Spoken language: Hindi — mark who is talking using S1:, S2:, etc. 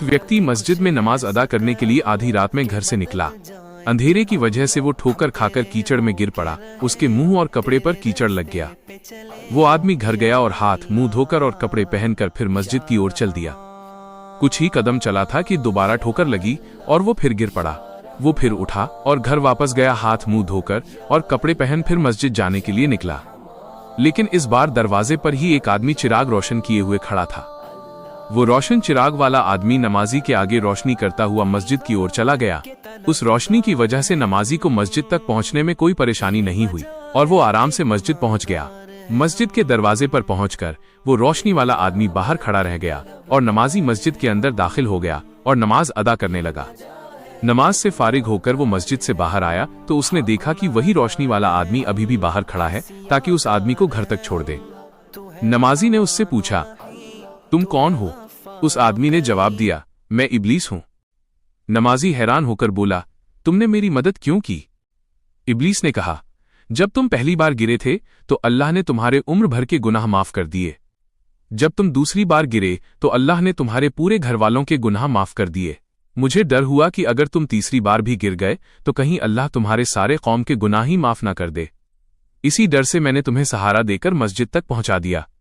S1: व्यक्ति मस्जिद में नमाज अदा करने के लिए आधी रात में घर से निकला। अंधेरे की वजह से वो ठोकर खाकर कीचड़ में गिर पड़ा। उसके मुंह और कपड़े पर कीचड़ लग गया। वो आदमी घर गया और हाथ मुंह धोकर और कपड़े पहनकर फिर मस्जिद की ओर चल दिया। कुछ ही कदम चला था कि दोबारा ठोकर लगी और वो फिर गिर पड़ा। वो फिर उठा और घर वापस गया, हाथ मुंह धोकर और कपड़े पहन फिर मस्जिद जाने के लिए निकला। लेकिन इस बार दरवाजे पर ही एक आदमी चिराग रोशन किए हुए खड़ा था। वो रोशन चिराग वाला आदमी नमाजी के आगे रोशनी करता हुआ मस्जिद की ओर चला गया। उस रोशनी की वजह से नमाजी को मस्जिद तक पहुंचने में कोई परेशानी नहीं हुई और वो आराम से मस्जिद पहुंच गया। मस्जिद के दरवाजे पर पहुंचकर वो रोशनी वाला आदमी बाहर खड़ा रह गया और नमाजी मस्जिद के अंदर दाखिल हो गया और नमाज अदा करने लगा। नमाज से फारिग होकर वो मस्जिद से बाहर आया तो उसने देखा कि वही रोशनी वाला आदमी अभी भी बाहर खड़ा है ताकि उस आदमी को घर तक छोड़ दे। नमाजी ने उससे पूछा, तुम कौन हो? उस आदमी ने जवाब दिया, मैं इब्लीस हूं। नमाजी हैरान होकर बोला, तुमने मेरी मदद क्यों की? इब्लीस ने कहा, जब तुम पहली बार गिरे थे तो अल्लाह ने तुम्हारे उम्र भर के गुनाह माफ कर दिए। जब तुम दूसरी बार गिरे तो अल्लाह ने तुम्हारे पूरे घर वालों के गुनाह माफ कर दिए। मुझे डर हुआ कि अगर तुम तीसरी बार भी गिर गए तो कहीं अल्लाह तुम्हारे सारे कौम के गुनाह ही माफ ना कर दे। इसी डर से मैंने तुम्हें सहारा देकर मस्जिद तक पहुंचा दिया।